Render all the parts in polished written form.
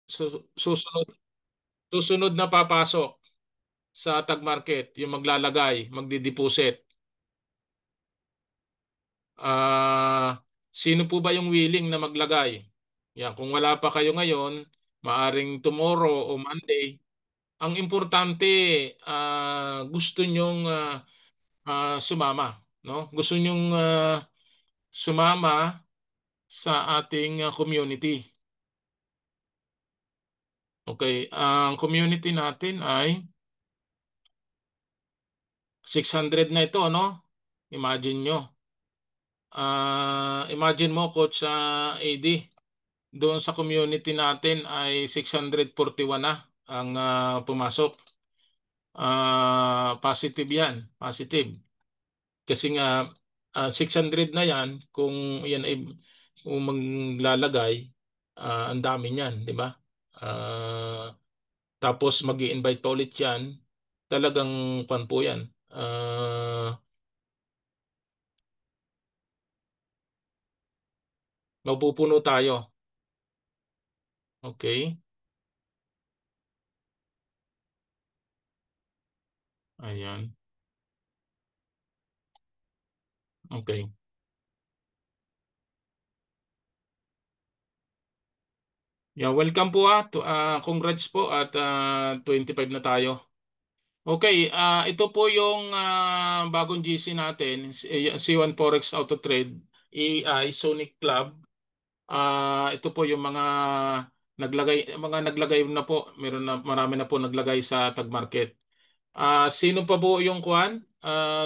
Susunod, susunod na papasok sa tag market, yung maglalagay, magdi-deposit. Sino po ba yung willing na maglagay? Yan, kung wala pa kayo ngayon, maaring tomorrow o Monday. Ang importante, gusto nyong sumama, no? Gusto nyong sumama sa ating community. Okay, ang community natin ay 600 na ito, no? Imagine nyo. Imagine mo, Coach AD, doon sa community natin ay 641 na ang pumasok. Positive yan, positive. Kasi nga 600 na yan, kung yan ay kung maglalagay, ang dami niyan, di ba? Tapos mag-i-invite pa ulit yan, talagang kwan po yan. Mapupuno tayo. Okay? Ayan. Okay. Yeah, welcome po congrats po at 25 na tayo. Okay, ito po yung bagong GC natin, C1 Forex Auto Trade, AI Sonic Club. Ito po yung mga naglagay na po. Meron na marami na po naglagay sa tag market. Sino pa po yung kuan?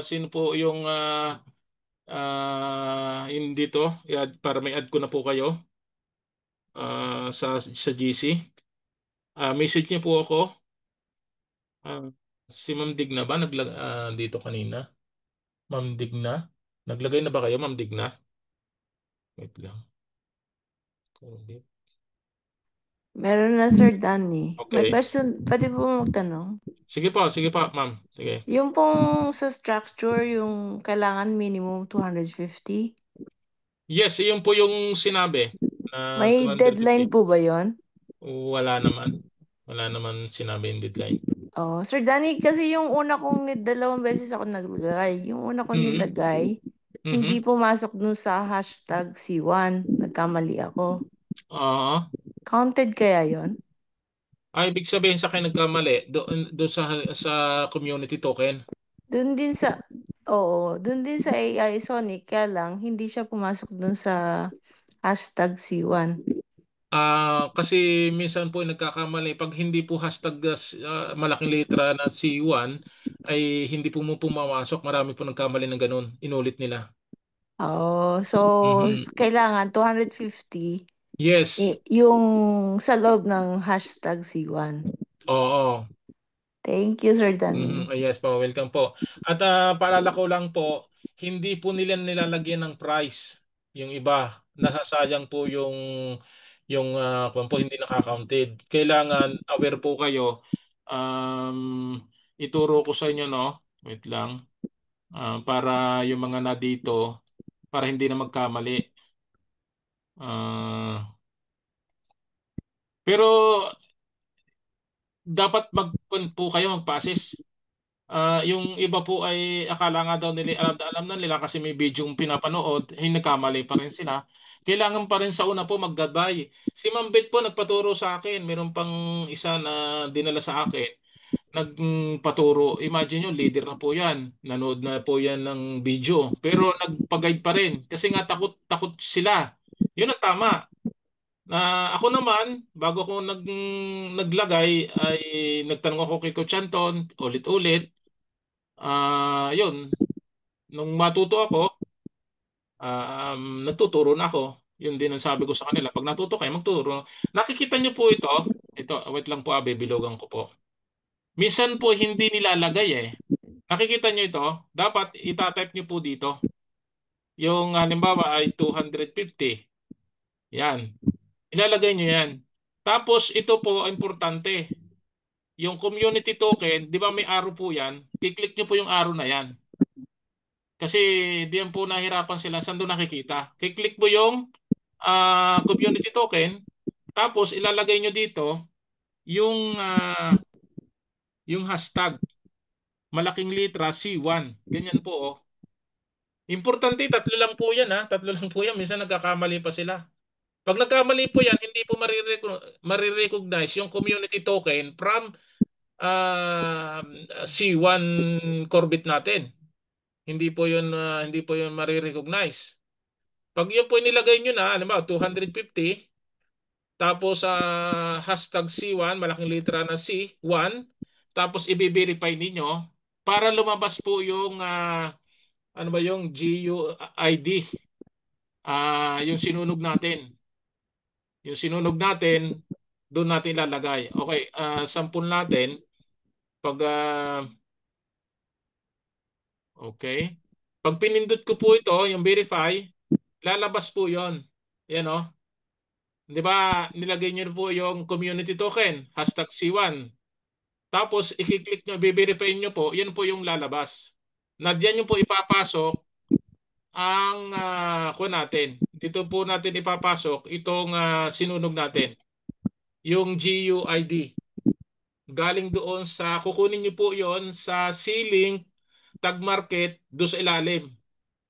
Sino po yung dito? Para may add ko na po kayo sa GC. Message niyo po ako. Ah, si Ma'am Digna ba dito kanina? Ma'am Digna? Naglagay na ba kayo, Ma'am Digna? Wait lang. Meron na, Sir Danny. May Okay. question, pwede po magtanong? Sige po, ma'am. Sige. Yung pong sa structure, yung kailangan minimum 250, Yes, yun po yung sinabi na may deadline 250. po ba yon? Wala naman. Wala naman sinabi yung deadline. Oh, Sir Danny, kasi yung una kong dalawang beses ako naglagay. Yung una kong Mhm. nilagay, hindi Mhm. pumasok dun sa hashtag C1. Nagkamali ako. Oo. Counted kaya yon? Ibig sabihin sa akin nagkamali doon sa community token. Dun din sa, oo, dun din sa AI Sonic, kaya lang, hindi siya pumasok dun sa hashtag C1. Kasi minsan po nagkakamali pag hindi po hashtag malaking letra na C1 ay hindi po mo pumamasok. Marami po nagkamali ng ganun. Inulit nila. Oo, so, Mhm. kailangan 250 Yes. yung sa loob ng hashtag C1. Oo. Thank you, Sir Danny. Yes po, welcome po. At paalala ko lang po, hindi po nila nilalagyan ng price yung iba. Nasasayang po kung po hindi nakaka-counted. Kailangan aware po kayo. Um, Ituro ko sa inyo, no? Wait lang. Para yung mga na dito, para hindi na magkamali. Ah, pero dapat po kayo mag-passes. Yung iba po ay akala nga daw nila alam na nila kasi may video yung pinapanood, nagkamali pa rin sila. Kailangan pa rin sa una po maggabay. Si Ma'am Beth po nagpaturo sa akin. Meron pang isa na dinala sa akin. Nagpaturo. Imagine nyo, leader na po yan. Nanood na po yan ng video. Pero nagpag-guide pa rin. Kasi nga takot sila. Yun ang tama. Ako naman, bago ko naglagay, ay nagtanong ako kay Coach Anton, ulit-ulit. Yun, nung matuto ako, nagtuturo na ako. Yun din ang sabi ko sa kanila. Pag natuto kayo, magturo. Nakikita niyo po ito. Ito, wait lang po, bibilogan ko po. Minsan po hindi nilalagay eh. Nakikita niyo ito, dapat itatype niyo po dito. Yung halimbawa ay 250. Yan. Ilalagay niyo yan. Tapos ito po, importante. Yung community token, di ba may arrow po yan? Kiklik niyo po yung arrow na yan. Kasi diyan po nahirapan sila. Saan doon nakikita? Kiklik mo yung community token. Tapos ilalagay nyo dito yung yung hashtag malaking litra C1. Ganyan po oh. Importante, tatlo lang po yan ha. Tatlo lang po yan. Minsan nagkakamali pa sila. Pag nagkamali po yan, hindi po marirecognize yung community token from uh, C1 Corbit natin. Hindi po yun marirecognize. Pag yun po nilagay nyo na, alam mo, 250, tapos sa hashtag C1, malaking litra na C1, tapos i-verify ninyo para lumabas po yung ano ba yung GUID, yung sinunog natin. Yung sinunog natin, doon natin lalagay. Okay, sample natin. Pag, okay. Pag pinindot ko po ito, yung verify, lalabas po yon. Yan o. Di ba, nilagay niyo po yung community token, hashtag C1. Tapos, i-click nyo, i-verify nyo po, yan po yung lalabas. Na diyan nyo po ipapasok ang kuha natin. Dito po natin ipapasok itong sinunog natin. Yung GUID. Galing doon sa, kukunin niyo po yon sa C-Link Tag Market do sa ilalim.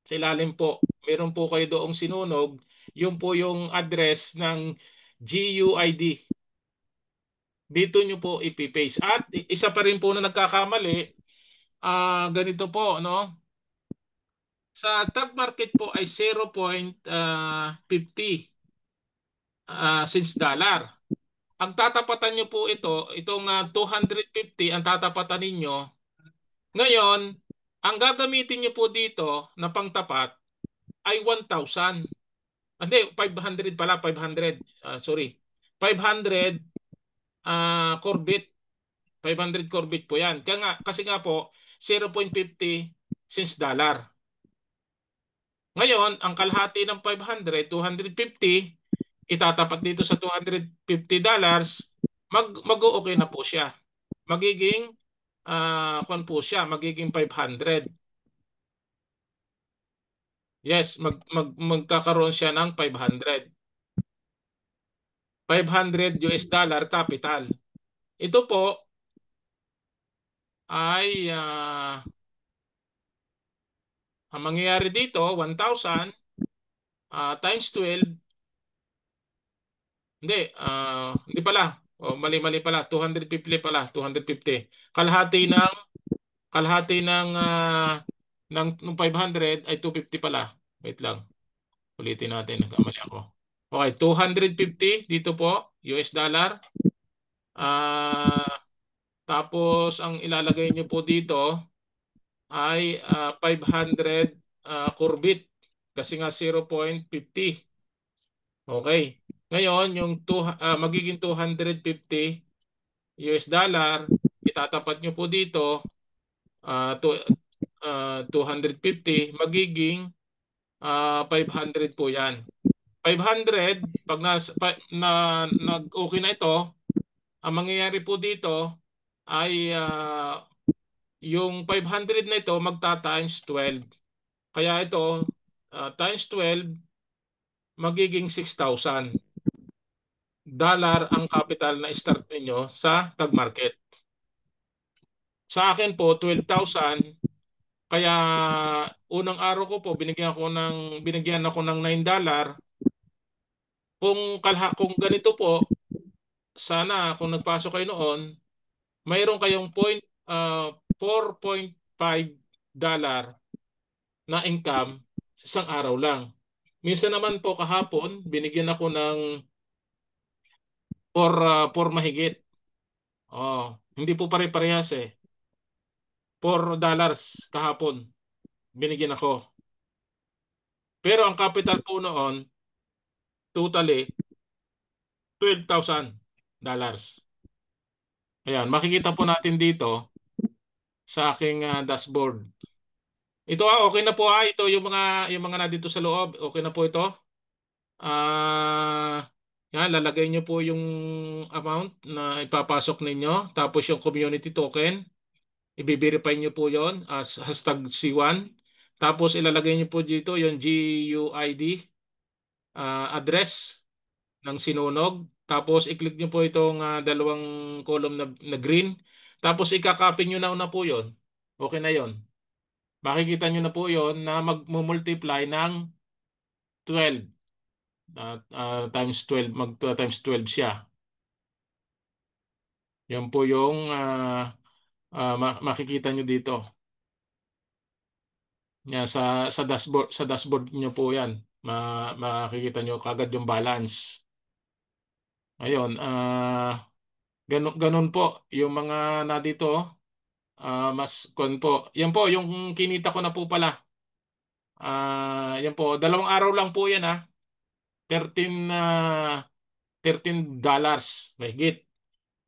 Sa ilalim po. Meron po kayo doong sinunog. Yun po yung address ng GUID. Dito nyo po ipipaste. At isa pa rin po na nagkakamali, ganito po, no? Sa Tag Market po ay 0.50 cents dollar. Ang tatapatan nyo po itong 250 ang tatapatan ninyo. Ngayon, ang gagamitin nyo po dito na pangtapat ay 1,000. Hindi, 500 pala, 500. Sorry. 500 Corbit. 500 Corbit po yan. Kasi nga po, 0.50 cents dollar. Ngayon, ang kalahati ng 500, 250, itatapat dito sa $250, mag-o-okay na po siya. Magiging, kung po siya, magiging 500. Yes, magkakaroon siya ng 500. 500 US dollar capital. Ito po ay ang mangyayari dito 1,000 times 12. Hindi pala. Mali-mali pala, 250 pala, 250. Kalahati ng 500 ay 250 pala. Wait lang. Ulitin natin, nagkamali ako. Okay, 250 dito po, US dollar. Tapos ang ilalagay niyo po dito ay 500 kurbit kasi nga 0.50. Okay. Ngayon, yung magiging 250 US dollar, itatapat nyo po dito 250, magiging 500 po yan. 500, pag nag-okay na ito, ang mangyayari po dito ay yung 500 na ito magta-times 12. Kaya ito, times 12, magiging 6,000 dollar ang capital na start ninyo sa tag market. Sa akin po, 12,000. Kaya unang araw ko po, binigyan ako ng $9. Kung ganito po, sana kung nagpasok kayo noon, mayroon kayong 4.5 dollar na income sa isang araw lang. Minsan naman po kahapon, binigyan ako ng for mahigit. Hindi po pare-parehas eh. $4 kahapon binigyan ako. Pero ang capital po noon, totally $12,000. Ayan, makikita po natin dito sa aking dashboard. Ito okay na po ito yung mga nandito sa loob. Okay na po ito. Yan, lalagay niyo po yung amount na ipapasok ninyo, tapos yung community token, i-verify niyo po 'yon as hashtag C1. Tapos ilalagay niyo po dito yung GUID address ng sinunog. Tapos i-click nyo po itong dalawang column na green. Tapos ikakopy nyo na po yon. Okay na yon. Makikita nyo na po yon na mag-multiply ng 12. Times 12, times 12 siya. Yan po yung makikita nyo dito. Yan, sa dashboard nyo po yan. Makikita nyo kagad yung balance. Ayun, ganun po yung mga na dito, mas kon po. Yan po yung kinita ko na po pala. Yan po, dalawang araw lang po yan 13 $13 mahigit.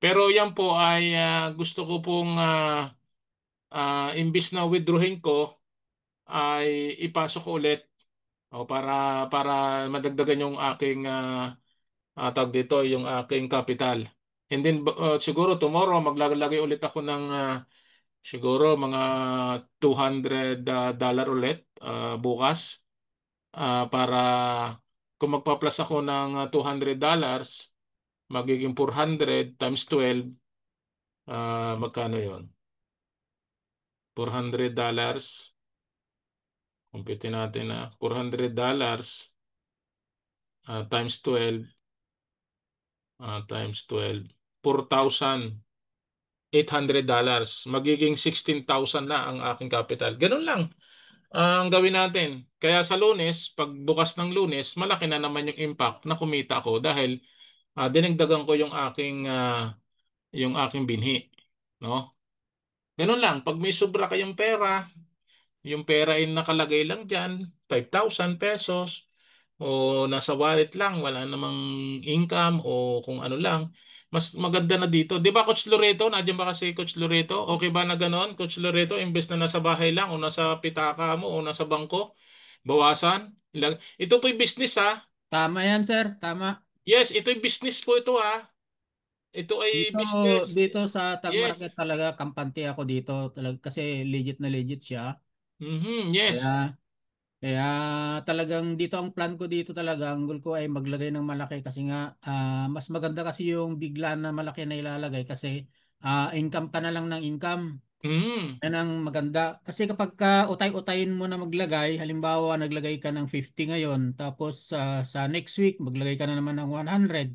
Pero yan po ay gusto ko pong imbis na withdrawin ko ay ipasok ko ulit para madagdagan yung aking tawag dito, yung aking capital. And then siguro tomorrow maglalagay ulit ako ng siguro mga $200 ulit bukas para kung magpa-plus ako ng $200 magiging 400 times 12 magkano yon? $400 compute natin $400 times 12 times 12 $4,800 magiging 16,000 na ang aking capital. Ganun lang ang gawin natin. Kaya sa Lunes, pag bukas ng Lunes, malaki na naman yung impact na kumita ko dahil dinagdagan ko yung aking binhi, no? Ganun lang, pag may sobra kayong pera, yung pera ay nakalagay lang diyan, ₱5,000 o nasa wallet lang, wala namang income o kung ano lang, mas maganda na dito. 'Di ba Coach Loreto? Nandiyan ba kasi Coach Loreto? Okay ba na ganon, Coach Loreto, imbes na nasa bahay lang o nasa pitaka mo o nasa bangko, bawasan. Ito po'y business Tama yan, sir. Tama. Yes, ito'y business po ito Ito ay Dito, business. dito sa Tag Yes. Market talaga, kampante ako dito talaga kasi legit na legit siya. Yes. Kaya, kaya talagang dito ang plan ko dito talaga, ang goal ko ay maglagay ng malaki kasi nga mas maganda kasi yung bigla na malaki na ilalagay kasi income ka na lang ng income. Mhm. Yan ang maganda. Kasi kapag ka utay-utayin mo na maglagay, halimbawa naglagay ka ng 50 ngayon, tapos sa next week maglagay ka na naman ng 100.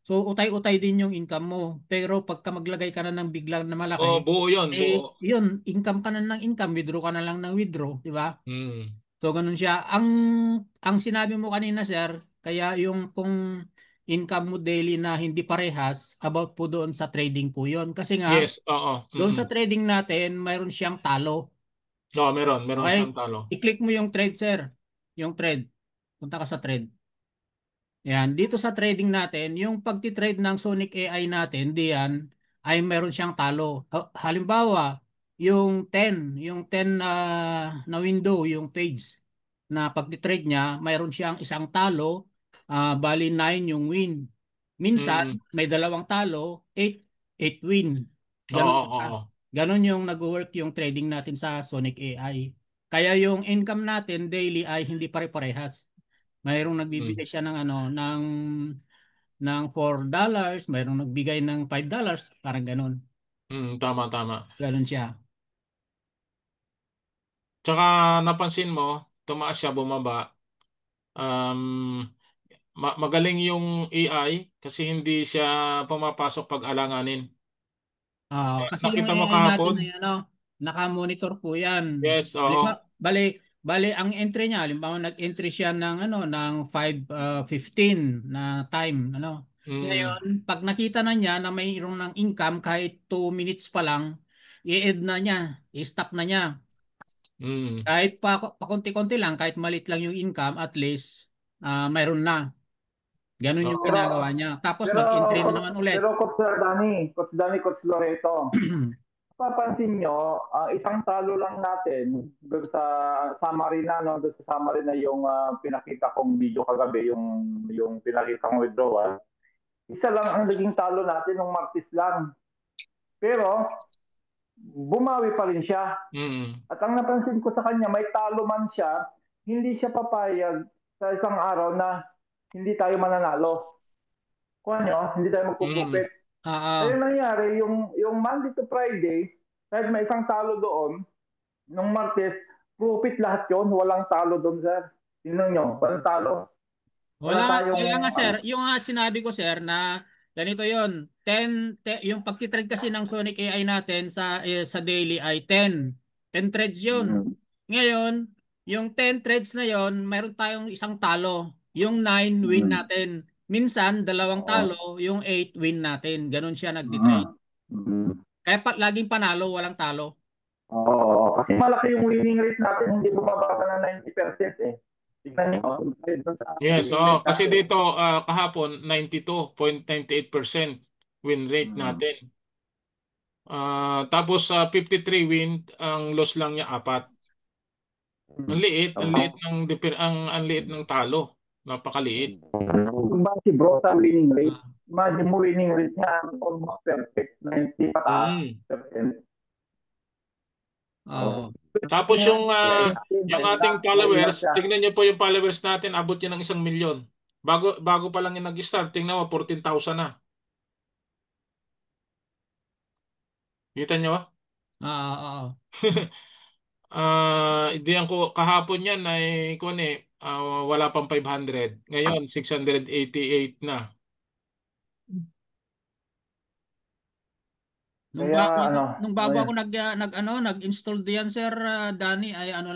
So utay-utay din yung income mo. Pero pagka maglagay ka na ng biglang na malaki, Oh, buo 'yon, buo. yun, income ka na ng income, withdraw ka na lang ng withdraw, di ba? Mm. So ganun siya. Ang sinabi mo kanina, sir, kaya yung kung income mo daily na hindi parehas, about po doon sa trading po yun. Kasi nga, Yes, oo. doon sa Mm. trading natin, mayroon siyang talo. No, meron Okay? siyang talo. I-click mo yung trade, sir. Yung trade. Punta ka sa trade. Yan. Dito sa trading natin, yung pagti-trade ng Sonic AI natin, diyan, ay meron siyang talo. Halimbawa, yung 10 na window, yung page na pagti-trade niya, mayroon siyang isang talo, bali 9 yung win. Minsan, Mm. may dalawang talo, 8 win. Ganun Oo, siya. oo. Ganon yung nag-work yung trading natin sa Sonic AI. Kaya yung income natin daily ay hindi pare-parehas. Mayroong Mm. nagbibigay siya ng ng $4, mayroong nagbigay ng $5, parang ganon. Tama, tama. Ganon siya. Tsaka napansin mo, tumaas siya, bumaba. Um, magaling yung AI kasi hindi siya pumapasok pag alanganin. Kasi yung Nakita mo AI natin kahapon? ay naka-monitor po 'yan. Yes, Halimbawa, oo. bale bale ang entry niya, halimbawa nag-entry siya ng ng 5:15 na time, Mm. Ngayon, pag nakita na niya na mayroong ng income kahit 2 minutes pa lang, i-end na niya, i-stop na niya. Mm. Kahit pakonti-konti lang, kahit malit lang yung income, at least mayroon na. Ganun yung Oo. Pero, ginagawa niya. Tapos pero, mag-entry na naman ulit. Coach Loreto, papansin nyo, ang isang talo lang natin doon sa summary na, no, doon sa summary na yung pinakita kong video kagabi, yung pinakita kong withdrawal. Isa lang ang naging talo natin ng Martis lang. Pero, bumawi pa rin siya. Mm. At ang napansin ko sa kanya, may talo man siya, hindi siya papayag sa isang araw na hindi tayo mananalo. kuha nyo, hindi tayo Mm. magpo-profit. Ah, Ayun nangyari, yung Monday to Friday, kahit may isang talo doon, nung Martes, profit lahat yon, walang talo doon, sir. Tingnan nyo, walang talo. Wala tayong, wala nga ano, sir. Yung sinabi ko sir na ganito yon. Yung pagtitrade kasi ng Sonic AI natin sa daily ay 10 threads yun. mm, Ngayon, yung 10 threads na yon, mayroon tayong isang talo. Yung 9 win mm, natin. Minsan, dalawang oo, talo, yung 8 win natin. Ganon siya mm, nagtitrade. mm. Kaya laging panalo, walang talo. Oo, kasi malaki yung winning rate natin, hindi bumababa na 90% eh. Tingnan nyo, doon sa Yes, winning rate kasi natin. dito kahapon 92.98% win rate Mm, natin. Tapos sa 53 win, ang loss lang niya 4. mm. Ang liit ng ang liit ng talo. Napakaliit. Kung ba si bro sa winning rate, Ah, imagine mo winning rate niya almost perfect, 90 pataas Mm. percent. Oo. Oh. Tapos yung Ayun ating lang, mailan followers, siya. tignan niyo po yung followers natin, abot yan ng 1 milyon. Bago pa lang yung nag-start, tingnan mo 14,000 na. Kita niyo? Oo. Hindi ko kahapon yan ay kuwan wala pang 500. Ngayon 688 na. Kaya ano, Nung ano bago yan, ako nag-install diyan sir Danny ay ano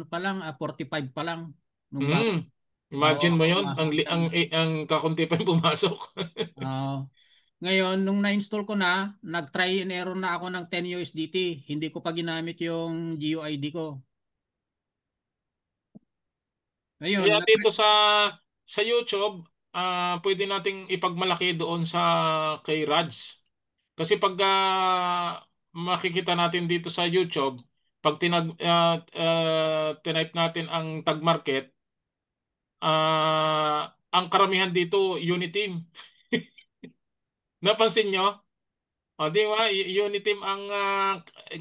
pa lang 45 pa lang nung bago Mm. bago Imagine ako mo 'yon, pumasok diyan. ang kakunti pa yung pumasok. Oo. Ngayon nung na-install ko na, nag-try and error na ako ng 10 USDT. Hindi ko pa ginamit yung GUID ko. Ngayon, Kaya dito sa YouTube, pwede nating ipagmalaki doon sa kay Raj. Kasi pag makikita natin dito sa YouTube, pag tinype natin ang tag market, ang karamihan dito Uniteam. Napansin nyo? O di ba? Uniteam ang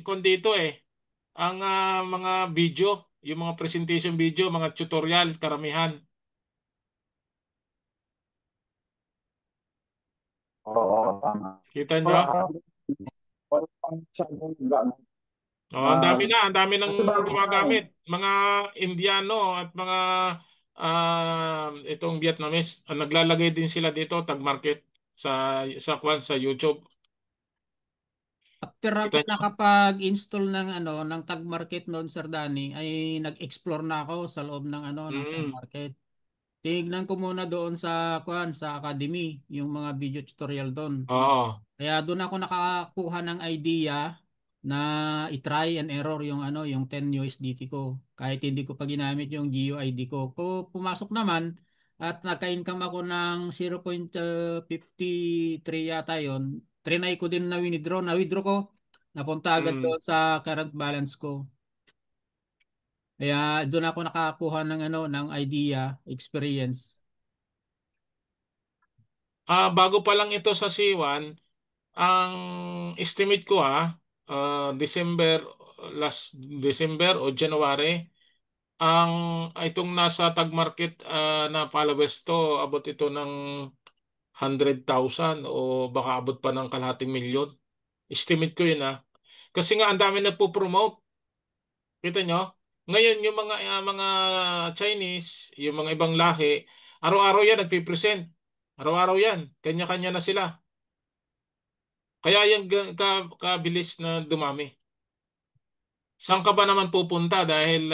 kung dito ang mga video, yung mga presentation video, mga tutorial, karamihan. oo, tama. Kita Wala nyo? kang, wala kang masyadong gano'n. Oh, ang dami nang Kasi bago pa gumagamit. Mga Indiano at mga itong Vietnamese, naglalagay din sila dito tag market sa YouTube. after ako Kita nyo? nakapag-install ng ng Tag Market noon Sir Danny, ay nag-explore na ako sa loob ng ng Tag Mm. Market. Tignan ko muna doon sa Academy, yung mga video tutorial doon. Oo. Kaya doon ako nakakuha ng idea na i-try and error yung yung 10 USDT ko. Kahit hindi ko pa ginamit yung GUID ko. Pumasok naman at naka-income ako ng 0.53 yata yon. Trinay ko din na withdraw. Na-withdraw ko. Napunta agad Mm. doon sa current balance ko. Kaya doon ako nakakuha ng ng idea, experience. Bago pa lang ito sa C1, ang estimate ko December, last December o January, ang itong nasa tag market na followers to, abot ito ng 100,000 o baka abot pa ng kalahating milyon. Estimate ko yun. Kasi nga ang dami nagpo-promote. Kita nyo? Ngayon yung mga Chinese, yung mga ibang lahi, araw-araw yan nagpipresent. Araw-araw yan. Kanya-kanya na sila. Kaya yung kabilis na dumami. Saan ka ba naman pupunta dahil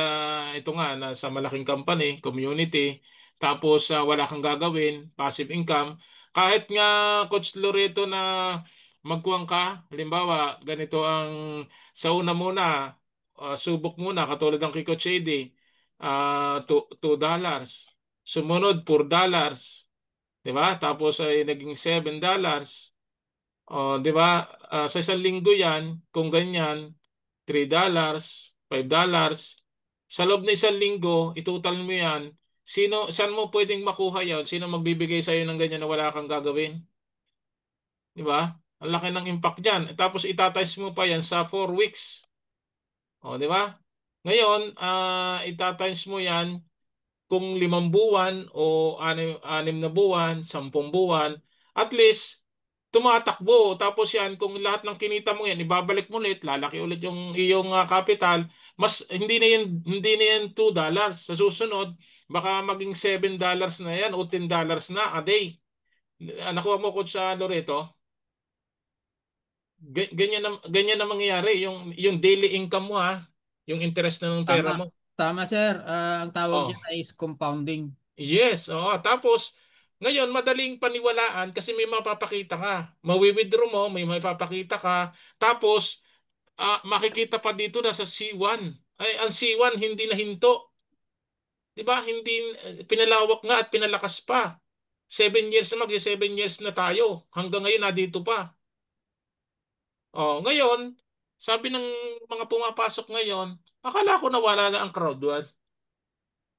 ito nga sa malaking company, community, tapos wala kang gagawin, passive income. Kahit nga Coach Loreto na magkuwang ka, halimbawa, ganito ang sa una muna, subok muna katulad ng kay Coach AD, $2. Sumunod $4, 'di ba? Tapos ay naging $7. O, 'di ba? Sa isang linggo 'yan, kung ganyan, $3, $5. Sa loob ng isang linggo, itotal mo 'yan. Saan mo pwedeng makuha 'yan? Sino magbibigay sa iyo ng ganyan na wala kang gagawin? 'Di ba? Ang laki ng impact diyan. Tapos itatimes mo pa 'yan sa 4 weeks. O, 'di ba? Ngayon, itatimes mo 'yan kung 5 buwan o 6 na buwan, 10 buwan, At least tumatakbo. Tapos yan, kung lahat ng kinita mo yan, ibabalik mo ulit, lalaki ulit yung iyong capital, mas hindi na yan $2. Sa susunod, baka maging $7 na yan o $10 na a day. Nakuha mo ko sa Loreto. Ganyan na mangyayari yung daily income mo ha, yung interest na ng pera Tama. mo. Tama, sir. Ang tawag Oh. dyan ay compounding. Yes, oo. Tapos, ngayon, madaling paniwalaan kasi may mapapakita ka. Mawi-withdraw mo, may mapapakita ka. Tapos, makikita pa dito na sa C1. Ay, ang C1 hindi nahinto. Di ba? Hindi, pinalawak nga at pinalakas pa. 7 years na 7 years na tayo. Hanggang ngayon, nandito pa. Oh, ngayon, sabi ng mga pumapasok ngayon, akala ko nawala na ang crowd.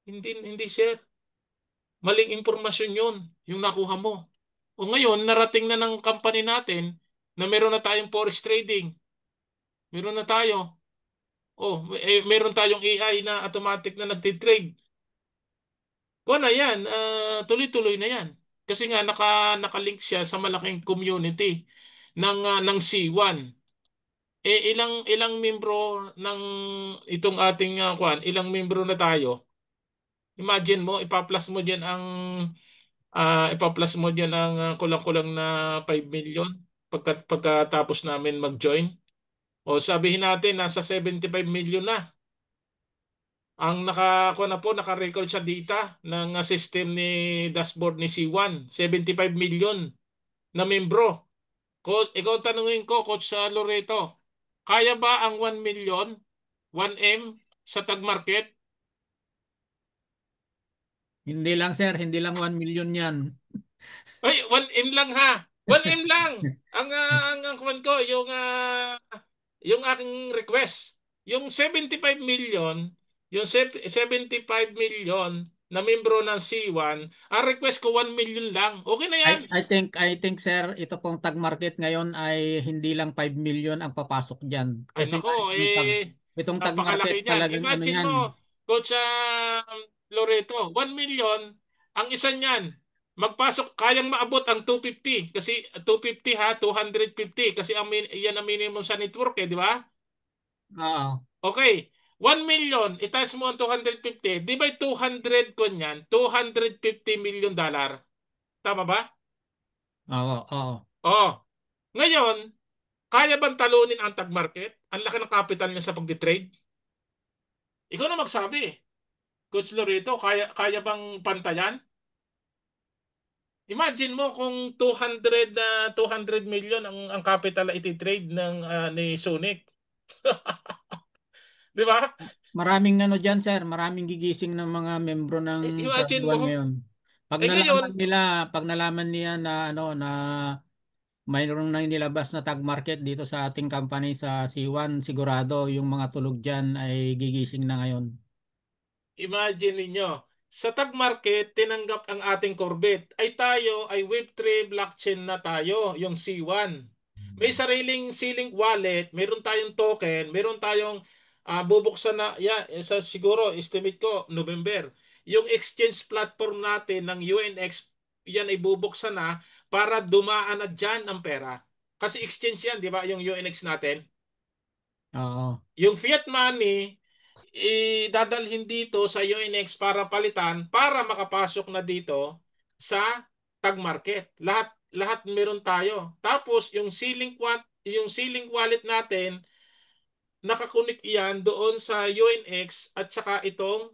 Hindi, sir. Maling impormasyon yun, yung nakuha mo. O ngayon, narating na ng company natin na meron na tayong forex trading. Meron na tayo. Meron tayong AI na automatic na nagtitrade. O na yan, tuloy-tuloy na yan. Kasi nga nakalink siya sa malaking community ng C1. Ilang membro ng itong ating ilang membro na tayo. Imagine mo, ipa-plus mo diyan ang kulang-kulang na 5 million pagkatapos namin mag-join. O sabihin natin nasa 75 million na. Ang naka-record sa data ng system ni dashboard ni C1, 75 million na membro. Ikaw tanungin ko, Coach Loreto, kaya ba ang 1 million, 1M sa tag market? Hindi lang, sir. Hindi lang 1 million yan. Ay, 1M lang ha. 1M lang. Ang kuwan ko, yung aking request. Yung 75 million, yung 75 million na membro ng C1, ang request ko 1 million lang. Okay na yan. I think sir, ito pong tag market ngayon ay hindi lang 5 million ang papasok diyan. Ay Kasi nako, nga itong tag napakalaki market niyan. talagang ano Imagine yan. mo, Coach Loreto, 1 million, ang isa niyan, magpasok, kayang maabot ang 250. Kasi 250 ha, 250. Kasi yan ang minimum sa network di ba? Oo. Okay, 1 million, itaas mo ang 250, di ba 200 ko niyan, $250 million. Tama ba? Oo, oo. Oh, ngayon, kaya bang talunin ang tag market? Ang laki ng capital niya sa pag-trade? Ikaw na magsabi. Coach Lorito, kaya bang pantayan? Imagine mo kung 200 million ang capital na iti-trade ni Sonic. Di ba? Maraming ano diyan, sir, maraming gigising ng mga membro ng Imagine Kaagwan mo. ngayon. Ngayon, Pag nalaman niya na ano na mayroong nang nilabas na tag market dito sa ating company sa C1, sigurado yung mga tulog diyan ay gigising na ngayon. imagine ninyo, sa tag market, tinanggap ang ating Corvette. Ay tayo ay Web3 blockchain na tayo, yung C1. May sariling ceiling wallet, meron tayong token, meron tayong bubuksan na, siguro, estimate ko, November. Yung exchange platform natin ng UNX, yan ay bubuksan na para dumaan na dyan ang pera. Kasi exchange yan, di ba, yung UNX natin? Oo. Yung fiat money, idadalhin dito sa UNX para palitan para makapasok na dito sa tag market. Lahat lahat meron tayo. Tapos yung ceiling wallet natin, nakakunik iyan doon sa UNX at saka itong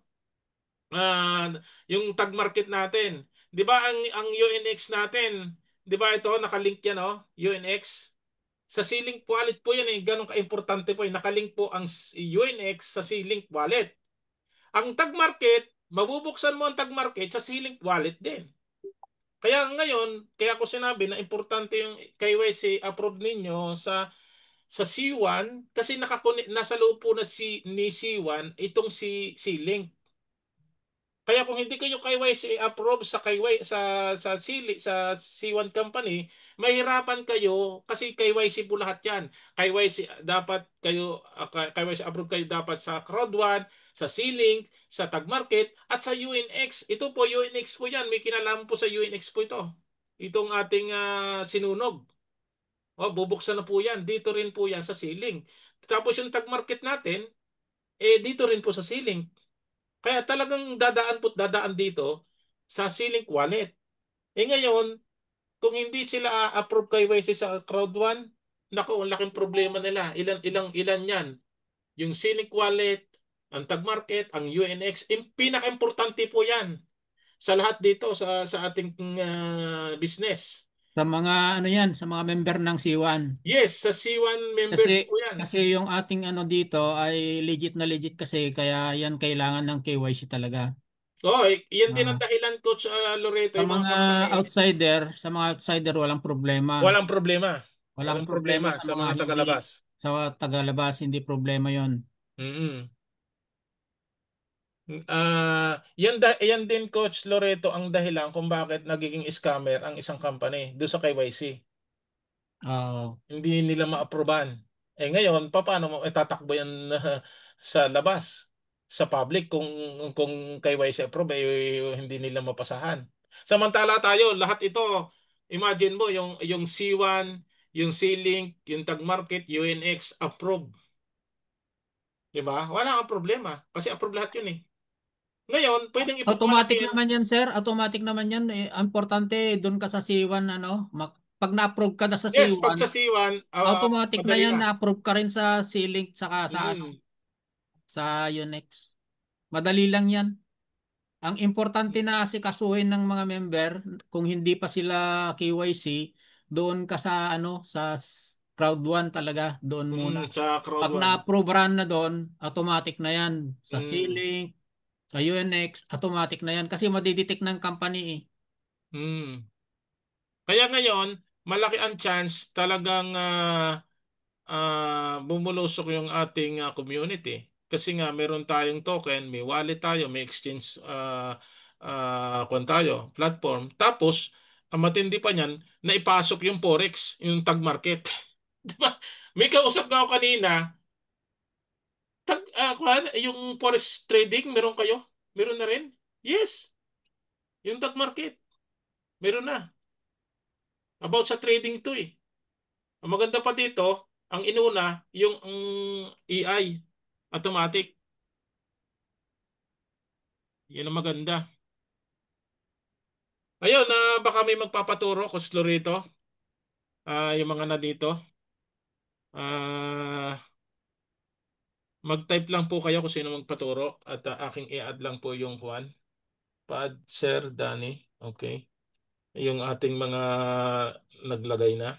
ah, yung tag market natin. 'Di ba ang UNX natin, 'di ba ito nakalink yan UNX? Sa C-Link wallet po yan ganun ka-importante po nakalink po ang UNX sa C-Link wallet. Ang tag market, mabubuksan mo ang tag market sa C-Link wallet din. Kaya ko sinabi na importante yung KYC approve ninyo sa C1 kasi nasa loob po ni C1 itong C-Link. Kaya kung hindi kayo KYC approve sa C1 company, mahirapan kayo kasi KYC po lahat 'yan. KYC dapat kayo KYC approve kayo dapat sa Crowd1, sa C-Link, sa Tag Market at sa UNX. Ito po UNX po 'yan, may kinalaman po sa UNX po ito. itong ating sinunog. Bubuksan na po yan. Dito rin po yan sa ceiling. Tapos yung tag market natin, dito rin po sa ceiling. Kaya talagang dadaan dito sa ceiling wallet. Ngayon, kung hindi sila approve kay YC sa crowd 1, nako, ang laking problema nila. Ilan yan. Yung ceiling wallet, ang tag market, ang UNX, pinaka-importante po yan sa lahat dito sa ating business. Sa mga ano yan, sa mga member ng C1. Yes, sa C1 members Kasi po yan. kasi yung ating ano dito ay legit na legit kasi kaya yan kailangan ng KYC talaga. Yan din ang Ah, dahilan, Coach Loreto, yung mga company, sa mga outsider walang problema. walang problema. Walang Walang problema problema sa sa mga mga hindi tagalabas. sa tagalabas, hindi problema 'yon. Mm. Yan din, Coach Loreto, ang dahilan kung bakit nagiging scammer ang isang company doon sa KYC. Oo. Hindi nila ma-approvean. Ngayon, paano mo itatakbo yan sa labas, sa public, kung KYC approve, hindi nila mapasahan. Samantala tayo, lahat ito, imagine mo, yung C1, yung C-Link, yung Tag Market, UNX, approve. Diba? Wala kang problema. Kasi approve lahat yun eh. Ngayon, pwedeng ipagmalaki Automatic yan. naman 'yan, sir. Automatic naman 'yan. Ang importante doon ka sa C1 pag na-approve ka na sa Yes, pag C1, sa C1, automatic na madali 'yan na. na-approve ka rin sa C-Link saka Mm. sa Unex. Madali lang 'yan. Ang importante na asikasuhin ng mga member kung hindi pa sila KYC, doon ka sa crowd 1 talaga, doon muna. Sa crowd Pag 1. na-approve run na doon, automatic na 'yan sa Mm. C-Link, sa UNX, automatic na 'yan kasi madidetect ng company eh. Mm. Kaya ngayon, malaki ang chance talagang bumulusok yung ating community. Kasi nga meron tayong token, may wallet tayo, may exchange kung tayo, platform. Tapos, ang matindi pa niyan, naipasok yung Forex, yung tag market. Diba? May kausap nga ako kanina, yung Forex trading, meron kayo? Meron na rin? Yes, yung tag market, meron na. About sa trading to eh. Ang maganda pa dito, ang inuna, yung AI, automatic. Yan ang maganda. Ayun, baka may magpapaturo, Coach Lorito. Yung mga na dito. Ah, mag-type lang po kayo kung sino magpaturo at aking i-add lang po yung Juan. Pad, Sir Danny. Okay. Yung ating mga naglagay na.